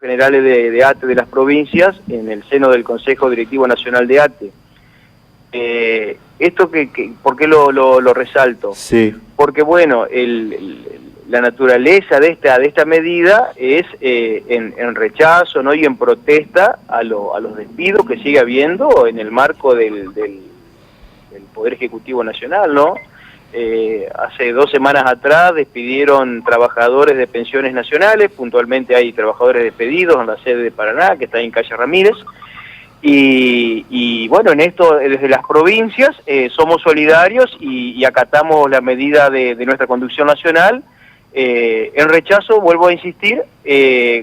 generales de ATE de las provincias en el seno del Consejo Directivo Nacional de ATE. Esto ¿por qué lo resalto? Sí. Porque bueno, la naturaleza de esta medida es en rechazo, ¿no?, y en protesta a los despidos que sigue habiendo en el marco del Poder Ejecutivo Nacional, ¿no? Hace 2 semanas atrás despidieron trabajadores de pensiones nacionales, puntualmente hay trabajadores despedidos en la sede de Paraná, que está en calle Ramírez, y bueno, en esto desde las provincias somos solidarios y acatamos la medida de nuestra conducción nacional, en rechazo, vuelvo a insistir,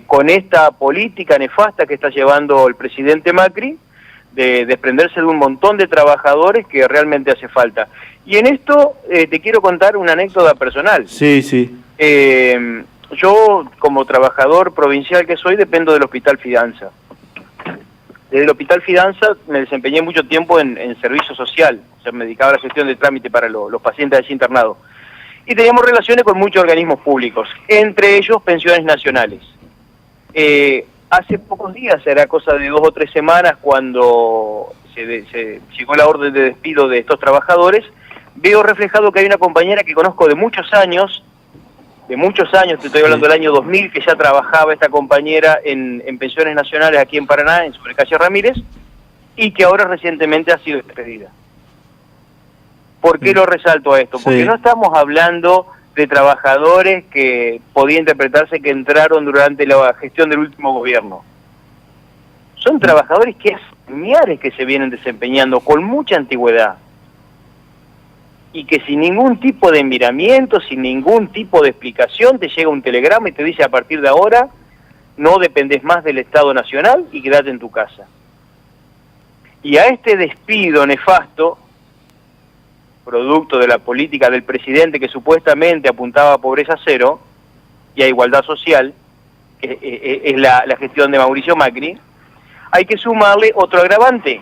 con esta política nefasta que está llevando el presidente Macri, de desprenderse de un montón de trabajadores que realmente hace falta. Y en esto te quiero contar una anécdota personal. Sí, sí. Yo, como trabajador provincial que soy, dependo del Hospital Fidanza. Desde el Hospital Fidanza me desempeñé mucho tiempo en servicio social, o sea, me dedicaba a la gestión de trámite para los pacientes así internados. Y teníamos relaciones con muchos organismos públicos, entre ellos pensiones nacionales. Hace pocos días, era cosa de 2 o 3 semanas, cuando se llegó la orden de despido de estos trabajadores, veo reflejado que hay una compañera que conozco de muchos años, te estoy hablando del año 2000, que ya trabajaba esta compañera en pensiones nacionales aquí en Paraná, en sobre calle Ramírez, y que ahora recientemente ha sido despedida. ¿Por qué lo resalto a esto? Porque no estamos hablando de trabajadores que podía interpretarse que entraron durante la gestión del último gobierno. Son trabajadores que hace años que se vienen desempeñando con mucha antigüedad y que sin ningún tipo de miramiento, sin ningún tipo de explicación, te llega un telegrama y te dice: a partir de ahora no dependés más del Estado Nacional y quedate en tu casa. Y a este despido nefasto, producto de la política del presidente que supuestamente apuntaba a pobreza cero y a igualdad social, que es la gestión de Mauricio Macri, hay que sumarle otro agravante,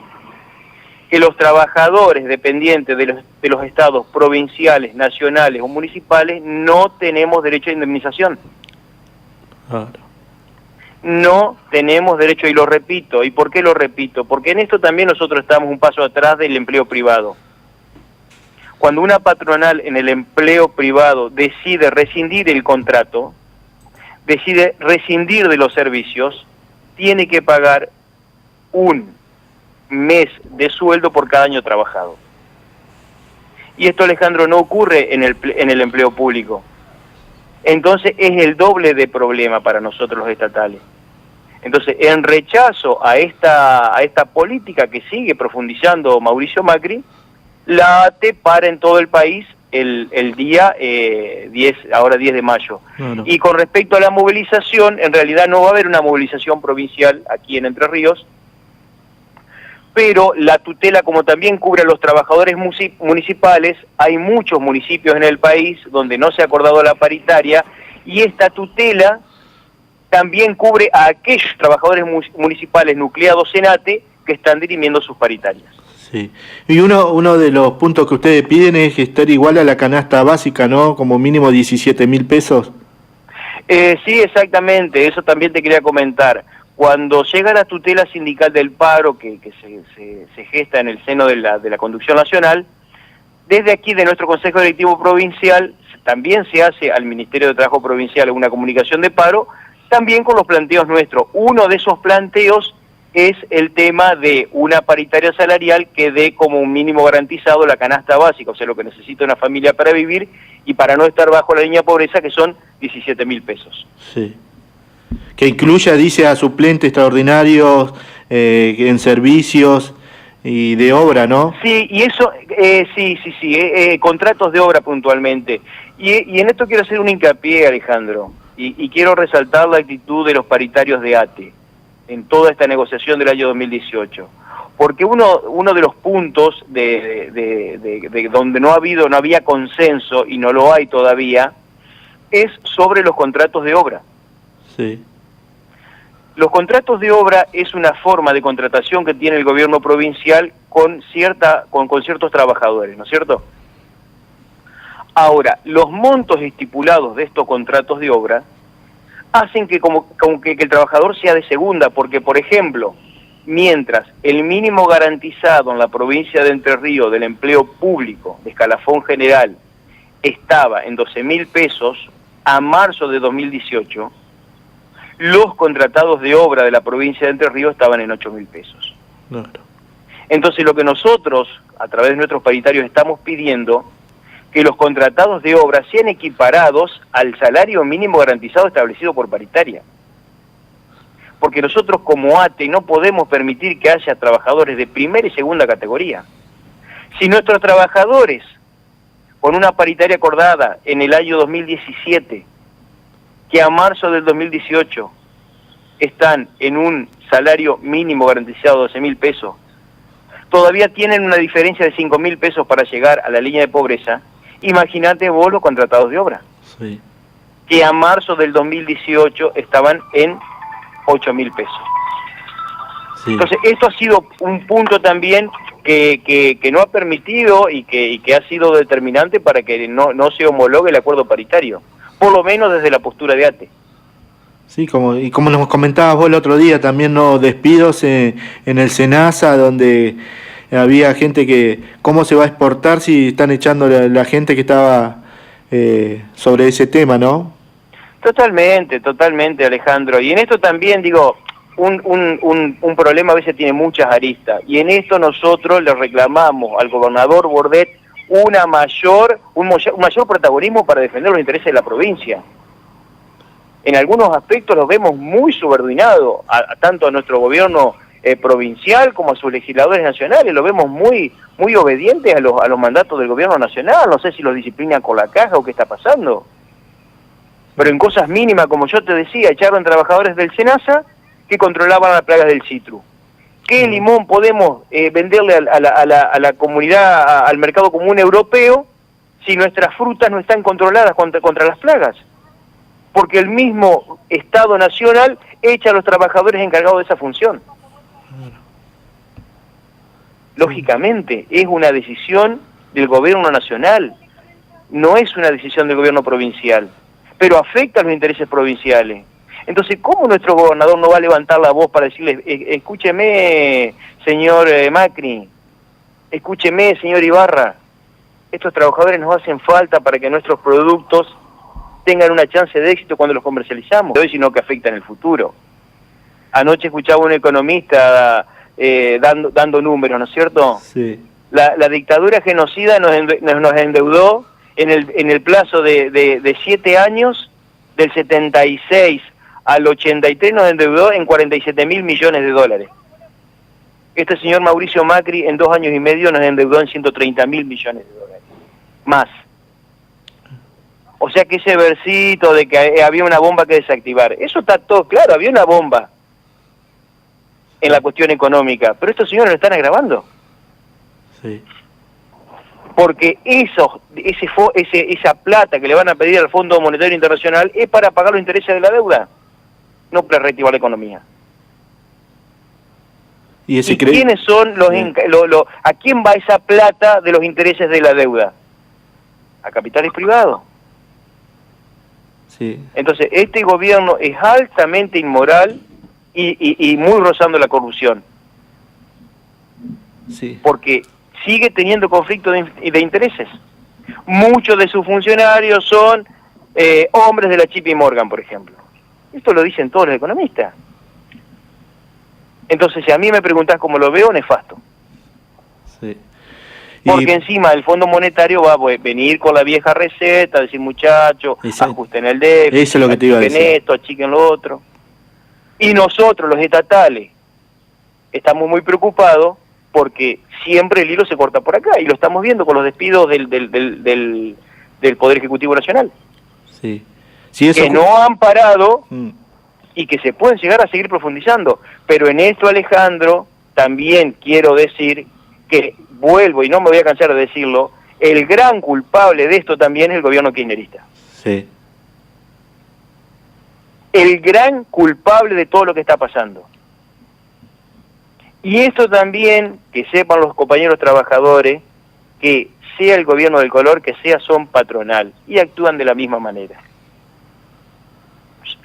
que los trabajadores dependientes de los estados provinciales, nacionales o municipales no tenemos derecho a indemnización. Claro. No tenemos derecho, y lo repito. ¿Y por qué lo repito? Porque en esto también nosotros estamos un paso atrás del empleo privado. Cuando una patronal en el empleo privado decide rescindir el contrato, decide rescindir de los servicios, tiene que pagar un mes de sueldo por cada año trabajado. Y esto, Alejandro, no ocurre en el empleo público. Entonces es el doble de problema para nosotros los estatales. Entonces, en rechazo a esta política que sigue profundizando Mauricio Macri, la ATE para en todo el país el día 10 de mayo. No. Y con respecto a la movilización, en realidad no va a haber una movilización provincial aquí en Entre Ríos, pero la tutela, como también cubre a los trabajadores municipales, hay muchos municipios en el país donde no se ha acordado la paritaria, y esta tutela también cubre a aquellos trabajadores municipales nucleados en ATE que están dirimiendo sus paritarias. Sí. Y uno de los puntos que ustedes piden es estar igual a la canasta básica, ¿no? Como mínimo 17.000 pesos. Sí, exactamente, eso también te quería comentar. Cuando llega la tutela sindical del paro, que se gesta en el seno de la conducción nacional, desde aquí de nuestro Consejo Directivo Provincial también se hace al Ministerio de Trabajo Provincial una comunicación de paro, también con los planteos nuestros. Uno de esos planteos es el tema de una paritaria salarial que dé como un mínimo garantizado la canasta básica, o sea, lo que necesita una familia para vivir y para no estar bajo la línea de pobreza, que son 17.000 pesos. Sí. Que incluya, dice, a suplentes extraordinarios en servicios y de obra, ¿no? Sí, y eso, contratos de obra puntualmente. Y en esto quiero hacer un hincapié, Alejandro, y quiero resaltar la actitud de los paritarios de ATE en toda esta negociación del año 2018. Porque uno de los puntos de donde no había consenso, y no lo hay todavía, es sobre los contratos de obra. Sí. Los contratos de obra es una forma de contratación que tiene el gobierno provincial con ciertos trabajadores, ¿no es cierto? Ahora, los montos estipulados de estos contratos de obra hacen que como que el trabajador sea de segunda, porque, por ejemplo, mientras el mínimo garantizado en la provincia de Entre Ríos del empleo público de escalafón general estaba en 12.000 pesos, a marzo de 2018, los contratados de obra de la provincia de Entre Ríos estaban en 8.000 pesos. Claro. Entonces lo que nosotros, a través de nuestros paritarios, estamos pidiendo, que los contratados de obra sean equiparados al salario mínimo garantizado establecido por paritaria. Porque nosotros como ATE no podemos permitir que haya trabajadores de primera y segunda categoría. Si nuestros trabajadores, con una paritaria acordada en el año 2017, que a marzo del 2018 están en un salario mínimo garantizado de 12.000 pesos, todavía tienen una diferencia de 5.000 pesos para llegar a la línea de pobreza, imagínate vos los contratados de obra, Sí. que a marzo del 2018 estaban en 8.000 pesos. Sí. Entonces, esto ha sido un punto también que no ha permitido y que ha sido determinante para que no se homologue el acuerdo paritario, por lo menos desde la postura de ATE. Sí, como nos comentabas vos el otro día, también no despidos en el SENASA, donde había gente que, ¿cómo se va a exportar si están echando la gente que estaba sobre ese tema, no? Totalmente, Alejandro. Y en esto también, digo, un problema a veces tiene muchas aristas. Y en esto nosotros le reclamamos al gobernador Bordet un mayor protagonismo para defender los intereses de la provincia. En algunos aspectos los vemos muy subordinados, tanto a nuestro gobierno provincial como a sus legisladores nacionales, los vemos muy obedientes a los mandatos del gobierno nacional. No sé si los disciplinan con la caja o qué está pasando. Pero en cosas mínimas, como yo te decía, echaron trabajadores del SENASA que controlaban las plagas del citru. ¿Qué limón podemos venderle a la comunidad, al mercado común europeo, si nuestras frutas no están controladas contra las plagas? Porque el mismo Estado Nacional echa a los trabajadores encargados de esa función. Lógicamente, es una decisión del gobierno nacional, no es una decisión del gobierno provincial, pero afecta a los intereses provinciales. Entonces, ¿cómo nuestro gobernador no va a levantar la voz para decirle, escúcheme, señor Macri, escúcheme, señor Ibarra, estos trabajadores nos hacen falta para que nuestros productos tengan una chance de éxito cuando los comercializamos, sino que afecta en el futuro? Anoche escuchaba un economista dando números, ¿no es cierto? Sí. La dictadura genocida nos endeudó en el plazo de 7 años, del 76 al 83 nos endeudó en 47.000 millones de dólares. Este señor Mauricio Macri en 2 años y medio nos endeudó en 130.000 millones de dólares. Más. O sea que ese versito de que había una bomba que desactivar, eso está todo claro, había una bomba en la cuestión económica, pero estos señores lo están agravando. Sí. Porque esa plata que le van a pedir al Fondo Monetario Internacional es para pagar los intereses de la deuda, no para reactivar la economía. ¿Y quiénes son a quién va esa plata de los intereses de la deuda? A capitales privados. Sí. Entonces, este gobierno es altamente inmoral y muy rozando la corrupción. Sí. Porque sigue teniendo conflicto de intereses. Muchos de sus funcionarios son hombres de la JP Morgan, por ejemplo. Esto lo dicen todos los economistas. Entonces, si a mí me preguntás cómo lo veo, nefasto. Sí. Porque encima el Fondo Monetario va a venir con la vieja receta, decir, muchachos, ajusten el déficit, eso es lo que te iba a decir. Esto, achiquen lo otro. Y nosotros, los estatales, estamos muy preocupados porque siempre el hilo se corta por acá, y lo estamos viendo con los despidos del Poder Ejecutivo Nacional. Sí. Sí, eso que no han parado y que se pueden llegar a seguir profundizando. Pero en esto, Alejandro, también quiero decir que, vuelvo y no me voy a cansar de decirlo, el gran culpable de esto también es el gobierno kirchnerista. Sí. El gran culpable de todo lo que está pasando. Y esto también, que sepan los compañeros trabajadores, que sea el gobierno del color que sea, son patronal y actúan de la misma manera.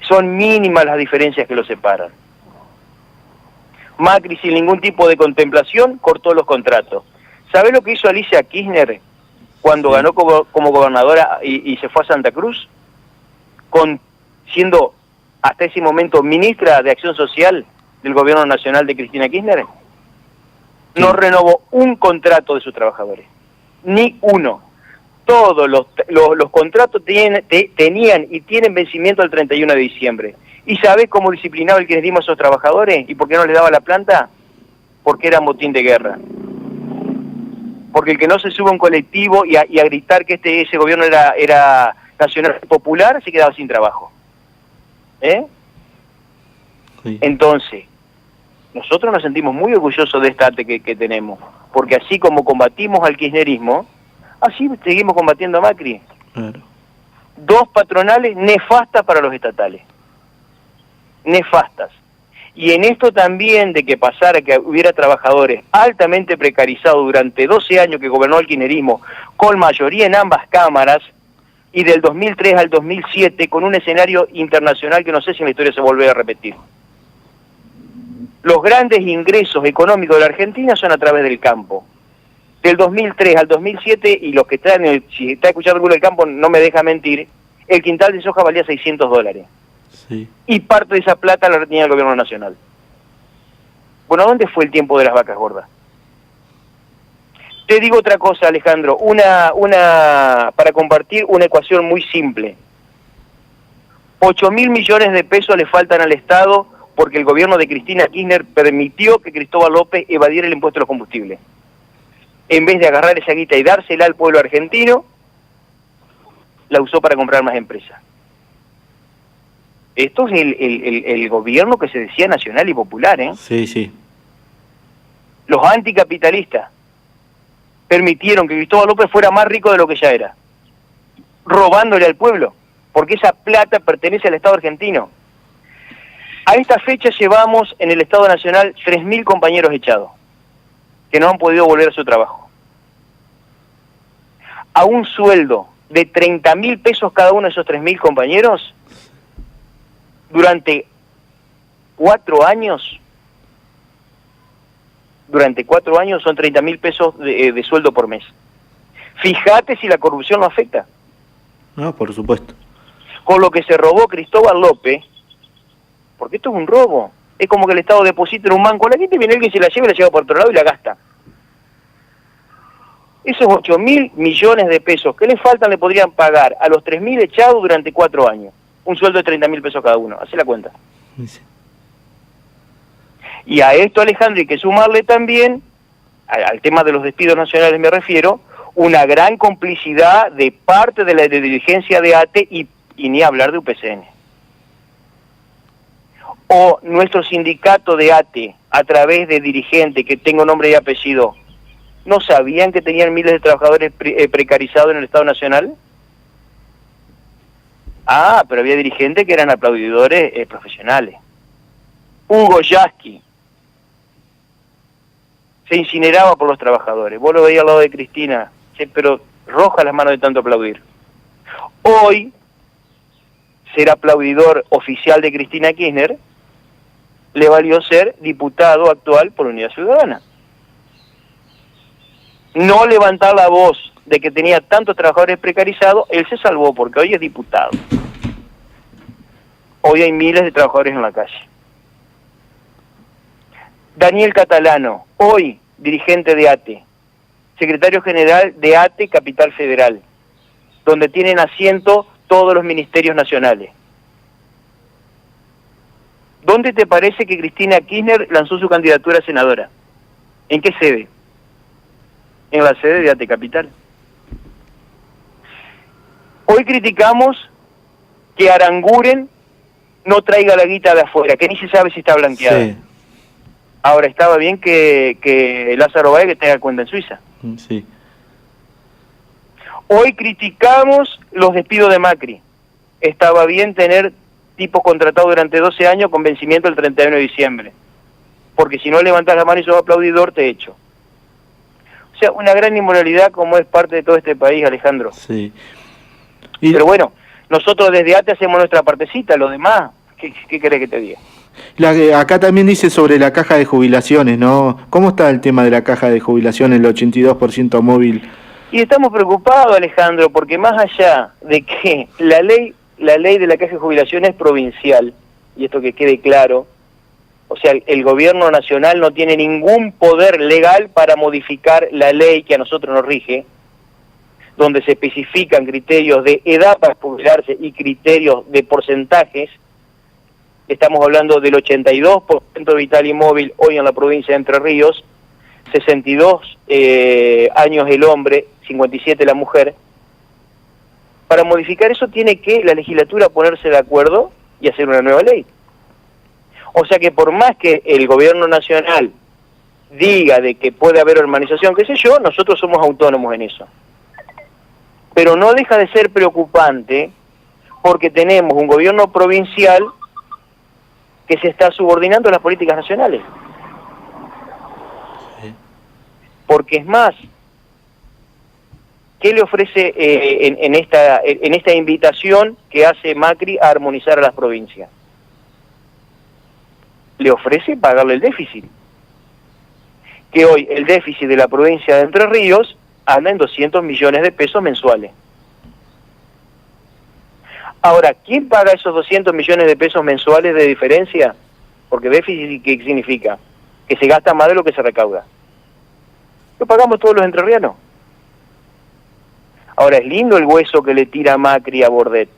Son mínimas las diferencias que los separan. Macri, sin ningún tipo de contemplación, cortó los contratos. ¿Sabés lo que hizo Alicia Kirchner cuando ganó como gobernadora y se fue a Santa Cruz? Siendo hasta ese momento ministra de Acción Social del gobierno nacional de Cristina Kirchner, no renovó un contrato de sus trabajadores. Ni uno. Todos los contratos tenían y tienen vencimiento el 31 de diciembre. ¿Y sabés cómo disciplinaba el kirchnerismo a esos trabajadores? ¿Y por qué no les daba la planta? Porque era motín de guerra. Porque el que no se sube a un colectivo y a gritar que ese gobierno era nacional popular, se quedaba sin trabajo. Sí. Entonces, nosotros nos sentimos muy orgullosos de esta ATE que tenemos, porque así como combatimos al kirchnerismo, así seguimos combatiendo a Macri. Claro. Dos patronales nefastas para los estatales. Nefastas. Y en esto también de que pasara que hubiera trabajadores altamente precarizados durante 12 años que gobernó el kirchnerismo, con mayoría en ambas cámaras, y del 2003 al 2007 con un escenario internacional que no sé si en la historia se volverá a repetir. Los grandes ingresos económicos de la Argentina son a través del campo. Del 2003 al 2007, y los que están, si está escuchando alguno del campo no me deja mentir, el quintal de soja valía $600. Sí. Y parte de esa plata la retenía el gobierno nacional. Bueno, ¿dónde fue el tiempo de las vacas gordas? Te digo otra cosa, Alejandro, para compartir una ecuación muy simple. 8.000 millones de pesos le faltan al Estado porque el gobierno de Cristina Kirchner permitió que Cristóbal López evadiera el impuesto a los combustibles. En vez de agarrar esa guita y dársela al pueblo argentino, la usó para comprar más empresas. Esto es el gobierno que se decía nacional y popular, ¿eh? Sí, sí. Los anticapitalistas permitieron que Cristóbal López fuera más rico de lo que ya era, robándole al pueblo, porque esa plata pertenece al Estado argentino. A esta fecha llevamos en el Estado Nacional 3.000 compañeros echados, que no han podido volver a su trabajo. A un sueldo de 30.000 pesos cada uno de esos 3.000 compañeros, durante 4 años son 30.000 pesos de sueldo por mes. Fíjate si la corrupción no afecta. No, por supuesto. Con lo que se robó Cristóbal López, porque esto es un robo. Es como que el Estado deposita en un banco la gente, viene alguien, se la lleva y la lleva por otro lado y la gasta. Esos 8.000 millones de pesos que le faltan le podrían pagar a los 3.000 echados durante 4 años. Un sueldo de 30.000 pesos cada uno. Hacé la cuenta. Sí. Y a esto, Alejandro, hay que sumarle también, al tema de los despidos nacionales me refiero, una gran complicidad de parte de la dirigencia de ATE y ni hablar de UPCN. O nuestro sindicato de ATE, a través de dirigentes que tengo nombre y apellido, ¿no sabían que tenían miles de trabajadores precarizados en el Estado Nacional? Ah, pero había dirigentes que eran aplaudidores profesionales. Hugo Yasky se incineraba por los trabajadores. Vos lo veías al lado de Cristina, pero roja las manos de tanto aplaudir. Hoy, ser aplaudidor oficial de Cristina Kirchner le valió ser diputado actual por Unidad Ciudadana. No levantar la voz de que tenía tantos trabajadores precarizados, él se salvó porque hoy es diputado. Hoy hay miles de trabajadores en la calle. Daniel Catalano, hoy dirigente de ATE, secretario general de ATE Capital Federal, donde tienen asiento todos los ministerios nacionales. ¿Dónde te parece que Cristina Kirchner lanzó su candidatura a senadora? ¿En qué sede? En la sede de ATE Capital. Hoy criticamos que Aranguren no traiga la guita de afuera, que ni se sabe si está blanqueada. Sí. Ahora, estaba bien que Lázaro Báez tenga cuenta en Suiza. Sí. Hoy criticamos los despidos de Macri. Estaba bien tener tipos contratados durante 12 años con vencimiento el 31 de diciembre. Porque si no levantas la mano y sos aplaudidor, te echo. O sea, una gran inmoralidad como es parte de todo este país, Alejandro. Sí. Pero bueno, Nosotros desde ATE hacemos nuestra partecita, lo demás, ¿qué querés que te diga? Acá también dice sobre la caja de jubilaciones, ¿no? ¿Cómo está el tema de la caja de jubilaciones, el 82% móvil? Y estamos preocupados, Alejandro, porque más allá de que la ley de la caja de jubilación es provincial, y esto que quede claro, o sea, el gobierno nacional no tiene ningún poder legal para modificar la ley que a nosotros nos rige, donde se especifican criterios de edad para jubilarse y criterios de porcentajes. Estamos hablando del 82% vital y móvil hoy en la provincia de Entre Ríos, 62 años el hombre, 57 la mujer. Para modificar eso tiene que la legislatura ponerse de acuerdo y hacer una nueva ley. O sea que por más que el gobierno nacional diga de que puede haber hermanización, qué sé yo, nosotros somos autónomos en eso. Pero no deja de ser preocupante porque tenemos un gobierno provincial que se está subordinando a las políticas nacionales. Porque es más, ¿qué le ofrece en esta invitación que hace Macri a armonizar a las provincias? Le ofrece pagarle el déficit. Que hoy el déficit de la provincia de Entre Ríos anda en 200 millones de pesos mensuales. Ahora, ¿quién paga esos 200 millones de pesos mensuales de diferencia? Porque déficit, ¿qué significa? Que se gasta más de lo que se recauda. Lo pagamos todos los entrerrianos. Ahora, es lindo el hueso que le tira Macri a Bordet.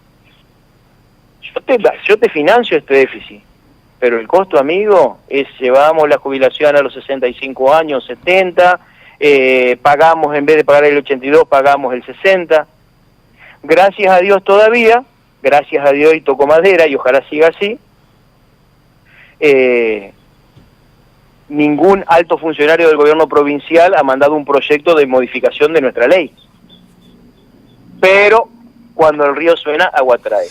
Yo te financio este déficit, pero el costo, amigo, es llevamos la jubilación a los 65 años, 70, pagamos, en vez de pagar el 82, pagamos el 60. Gracias a Dios todavía, gracias a Dios y toco madera, y ojalá siga así, ningún alto funcionario del gobierno provincial ha mandado un proyecto de modificación de nuestra ley. Pero cuando el río suena, agua trae.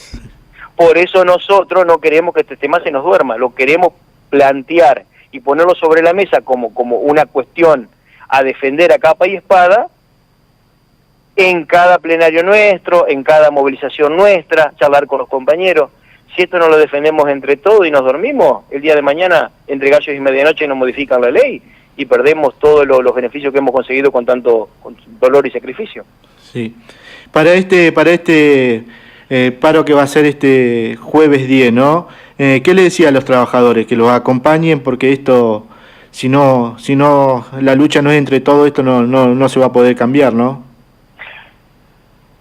Por eso nosotros no queremos que este tema se nos duerma, lo queremos plantear y ponerlo sobre la mesa como una cuestión a defender a capa y espada en cada plenario nuestro, en cada movilización nuestra, charlar con los compañeros. Si esto no lo defendemos entre todos y nos dormimos, el día de mañana, entre gallos y medianoche, nos modifican la ley y perdemos todos los beneficios que hemos conseguido con tanto dolor y sacrificio. Sí. Para este paro que va a ser este jueves 10, ¿no? ¿Qué le decía a los trabajadores? Que los acompañen porque esto, si no la lucha no es entre todos, esto no se va a poder cambiar, ¿no?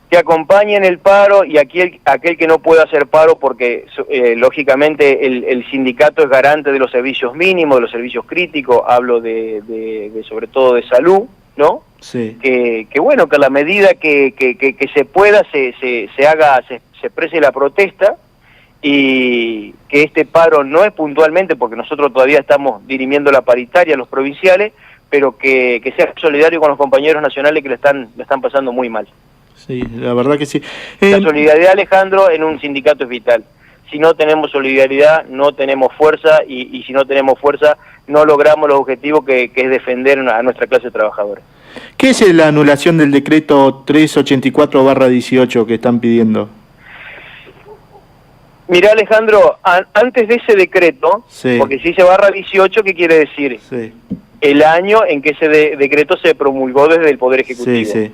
Que acompañen el paro y aquel que no pueda hacer paro porque lógicamente el sindicato es garante de los servicios mínimos, de los servicios críticos, hablo de sobre todo de salud, ¿no? Sí. Que bueno, que a la medida que se pueda se exprese la protesta y que este paro no es puntualmente, porque nosotros todavía estamos dirimiendo la paritaria, los provinciales, pero que sea solidario con los compañeros nacionales que le están pasando muy mal. Sí, la verdad que sí. La solidaridad, Alejandro, en un sindicato es vital. Si no tenemos solidaridad, no tenemos fuerza, y si no tenemos fuerza, no logramos los objetivos que es defender a nuestra clase trabajadora. ¿Qué es la anulación del decreto 384/18 que están pidiendo? Mirá, Alejandro, antes de ese decreto, sí. Porque si dice ¡18, ¿qué quiere decir? Sí. El año en que ese decreto se promulgó desde el Poder Ejecutivo. Sí, sí.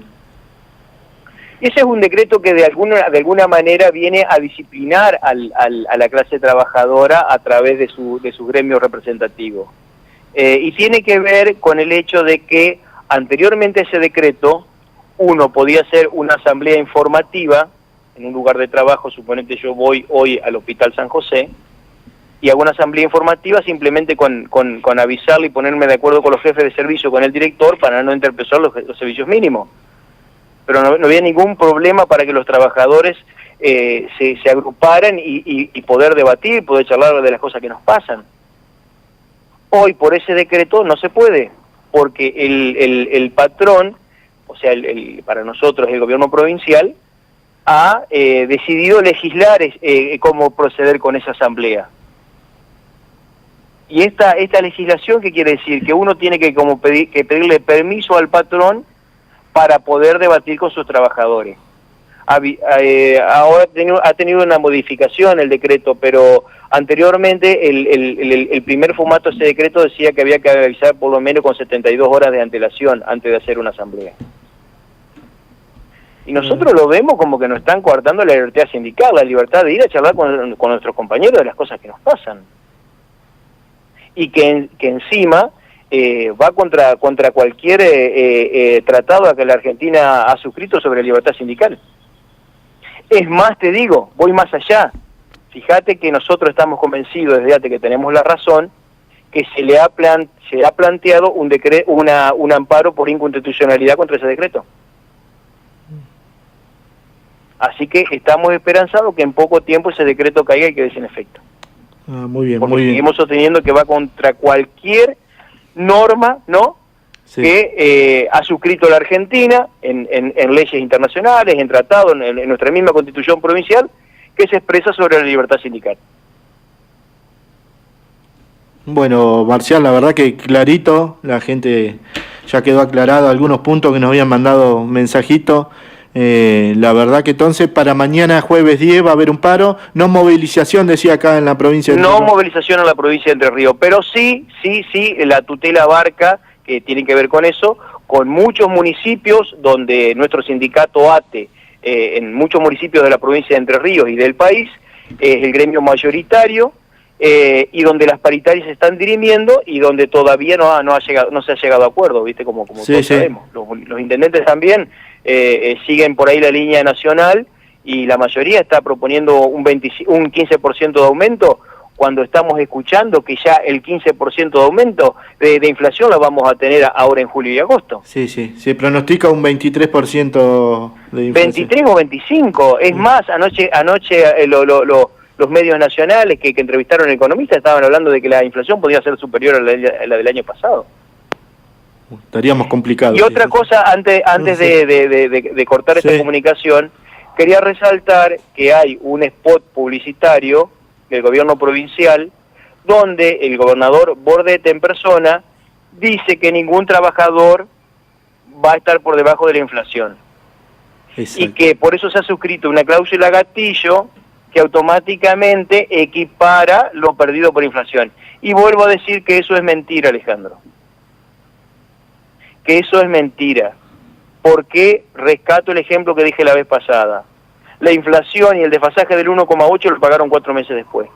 Ese es un decreto que de alguna manera viene a disciplinar a la clase trabajadora a través de su gremio representativo. Y tiene que ver con el hecho de que anteriormente a ese decreto uno podía hacer una asamblea informativa en un lugar de trabajo. Suponete yo voy hoy al Hospital San José y hago una asamblea informativa simplemente con avisarle y ponerme de acuerdo con los jefes de servicio, con el director, para no interpretar los servicios mínimos. Pero no había ningún problema para que los trabajadores se agruparan y poder debatir, poder charlar de las cosas que nos pasan. Hoy por ese decreto no se puede, porque el patrón, o sea, para nosotros el gobierno provincial, ha decidido legislar cómo proceder con esa asamblea. Y esta legislación, ¿qué quiere decir? Que uno tiene que pedirle permiso al patrón para poder debatir con sus trabajadores. Ahora ha tenido una modificación el decreto, pero anteriormente el primer formato de ese decreto decía que había que avisar por lo menos con 72 horas de antelación antes de hacer una asamblea. Y nosotros lo vemos como que nos están coartando la libertad sindical, la libertad de ir a charlar con nuestros compañeros de las cosas que nos pasan. Y que encima va contra cualquier tratado que la Argentina ha suscrito sobre libertad sindical. Es más, te digo, voy más allá. Fíjate que nosotros estamos convencidos desde antes que tenemos la razón, que se le ha planteado un amparo por inconstitucionalidad contra ese decreto. Así que estamos esperanzados que en poco tiempo ese decreto caiga y quede sin efecto. Muy bien, porque muy bien. seguimos sosteniendo que va contra cualquier norma, ¿no? Sí. Que ha suscrito la Argentina en leyes internacionales, en tratados, en nuestra misma constitución provincial, que se expresa sobre la libertad sindical. Bueno, Marcial, la verdad que clarito, la gente ya quedó aclarado algunos puntos que nos habían mandado mensajitos. La verdad que entonces para mañana jueves 10 va a haber un paro, no movilización, decía acá en la provincia de Entre Ríos. No movilización en la provincia de Entre Ríos, pero sí, la tutela abarca, que tiene que ver con eso, con muchos municipios donde nuestro sindicato ATE, en muchos municipios de la provincia de Entre Ríos y del país, es el gremio mayoritario, y donde las paritarias se están dirimiendo y donde todavía no se ha llegado a acuerdo, ¿viste? Como sí, todos sabemos. Los intendentes también siguen por ahí la línea nacional y la mayoría está proponiendo un 15% de aumento, cuando estamos escuchando que ya el 15% de aumento de inflación la vamos a tener ahora en julio y agosto. Sí, se pronostica un 23% de inflación. 23 o 25, es más, anoche los medios nacionales que entrevistaron economistas estaban hablando de que la inflación podía ser superior a la del año pasado. Estaríamos complicados. Y otra cosa, antes de cortar esta comunicación, quería resaltar que hay un spot publicitario del gobierno provincial donde el gobernador Bordet en persona dice que ningún trabajador va a estar por debajo de la inflación. Exacto. Y que por eso se ha suscrito una cláusula gatillo que automáticamente equipara lo perdido por inflación. Y vuelvo a decir que eso es mentira, Alejandro. Que eso es mentira. Porque rescato el ejemplo que dije la vez pasada. La inflación y el desfasaje del 1,8 lo pagaron 4 meses después.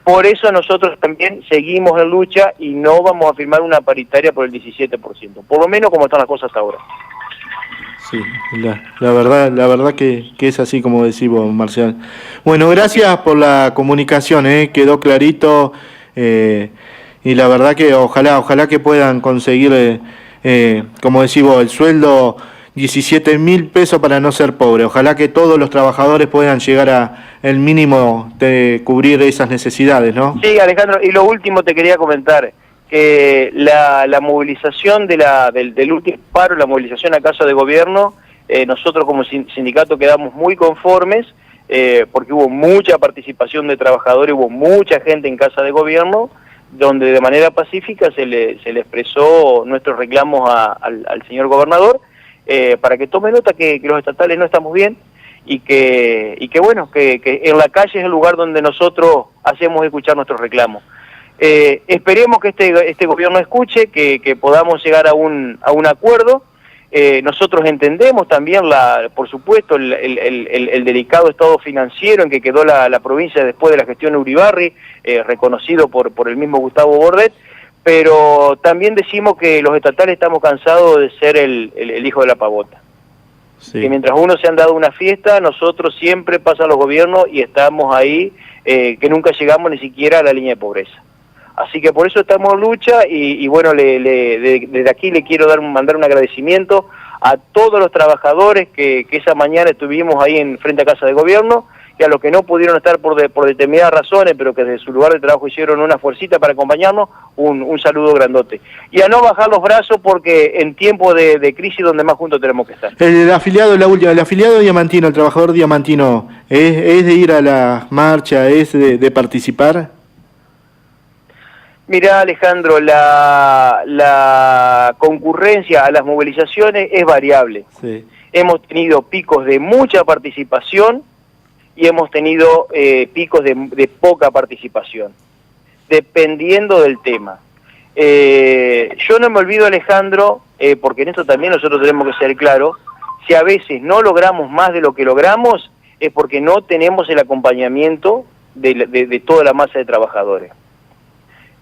Por eso nosotros también seguimos en lucha y no vamos a firmar una paritaria por el 17%. Por lo menos como están las cosas ahora. Sí, la verdad que es así como decís vos, Marcial. Bueno, gracias por la comunicación, quedó clarito, y la verdad que ojalá que puedan conseguir, como decís vos, el sueldo 17.000 pesos para no ser pobre. Ojalá que todos los trabajadores puedan llegar a el mínimo de cubrir esas necesidades, ¿no? Sí, Alejandro, y lo último te quería comentar, que la movilización del último paro, la movilización a casa de gobierno, nosotros como sindicato quedamos muy conformes, porque hubo mucha participación de trabajadores, hubo mucha gente en casa de gobierno, donde de manera pacífica se le expresó nuestros reclamos al señor gobernador, para que tome nota que los estatales no estamos bien, y que bueno, que en la calle es el lugar donde nosotros hacemos escuchar nuestros reclamos. Esperemos que este gobierno escuche, que podamos llegar a un acuerdo. Nosotros entendemos también, por supuesto, el delicado estado financiero en que quedó la provincia después de la gestión de Uribarri, reconocido por el mismo Gustavo Bordet, pero también decimos que los estatales estamos cansados de ser el hijo de la pavota. Sí. Que mientras uno se han dado una fiesta, nosotros siempre pasan los gobiernos y estamos ahí, que nunca llegamos ni siquiera a la línea de pobreza. Así que por eso estamos en lucha y bueno, desde aquí le quiero mandar un agradecimiento a todos los trabajadores que esa mañana estuvimos ahí frente a Casa de Gobierno, y a los que no pudieron estar por determinadas razones, pero que desde su lugar de trabajo hicieron una fuercita para acompañarnos, un saludo grandote. Y a no bajar los brazos, porque en tiempos de crisis donde más juntos tenemos que estar. El afiliado diamantino, el trabajador diamantino, ¿es de ir a la marcha, es de participar? Mirá, Alejandro, la concurrencia a las movilizaciones es variable. Sí. Hemos tenido picos de mucha participación y hemos tenido picos de poca participación, dependiendo del tema. Yo no me olvido, Alejandro, porque en esto también nosotros tenemos que ser claros, si a veces no logramos más de lo que logramos, es porque no tenemos el acompañamiento de toda la masa de trabajadores.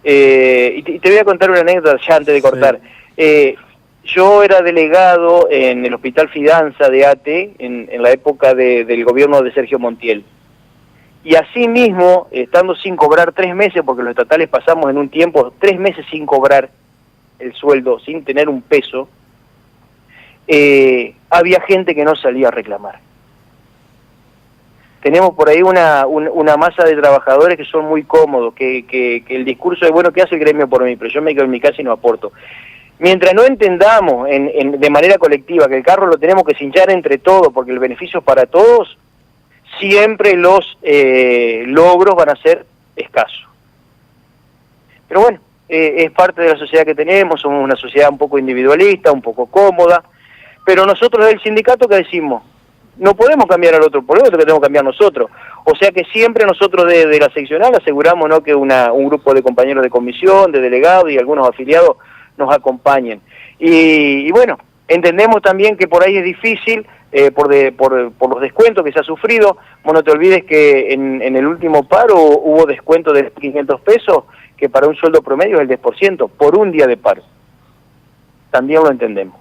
Y te voy a contar una anécdota ya antes de cortar. Sí. Yo era delegado en el Hospital Fidanza de ATE en la época del gobierno de Sergio Montiel. Y así mismo, estando sin cobrar 3 meses, porque los estatales pasamos en un tiempo 3 meses sin cobrar el sueldo, sin tener un peso, había gente que no salía a reclamar. Tenemos por ahí una masa de trabajadores que son muy cómodos, que el discurso es, bueno, ¿qué hace el gremio por mí? Pero yo me quedo en mi casa y no aporto. Mientras no entendamos de manera colectiva que el carro lo tenemos que cinchar entre todos, porque el beneficio es para todos, siempre los logros van a ser escasos. Pero bueno, es parte de la sociedad que tenemos, somos una sociedad un poco individualista, un poco cómoda, pero nosotros del sindicato, ¿qué decimos? No podemos cambiar al otro, por lo otro que tenemos que cambiar nosotros. O sea que siempre nosotros de la seccional aseguramos, ¿no?, que un grupo de compañeros de comisión, de delegados y algunos afiliados nos acompañen. Y bueno, entendemos también que por ahí es difícil, por los descuentos que se ha sufrido. Bueno, no te olvides que en el último paro hubo descuento de 500 pesos, que para un sueldo promedio es el 10%, por un día de paro. También lo entendemos.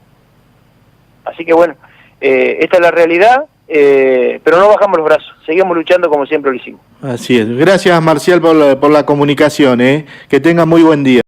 Así que bueno, esta es la realidad, pero no bajamos los brazos, seguimos luchando como siempre lo hicimos. Así es. Gracias, Marcial, por la comunicación, que tenga muy buen día.